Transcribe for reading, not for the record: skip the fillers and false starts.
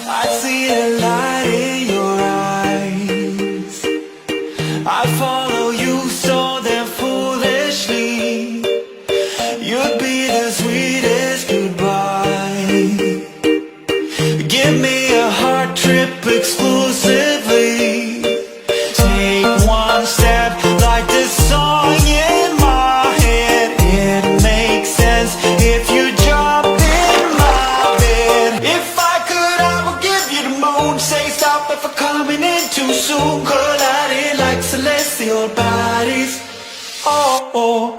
I see the light in your eyes. I follow you so damn foolishly. You'd be the sweetest goodbye. Give me a heart trip exclusively. Take one step like this song in my head. It makes sense if you jump in my bed. If I could, I would give you the moon. Say stop if I'm coming in too soon. Colliding like celestial bodies. Oh, oh.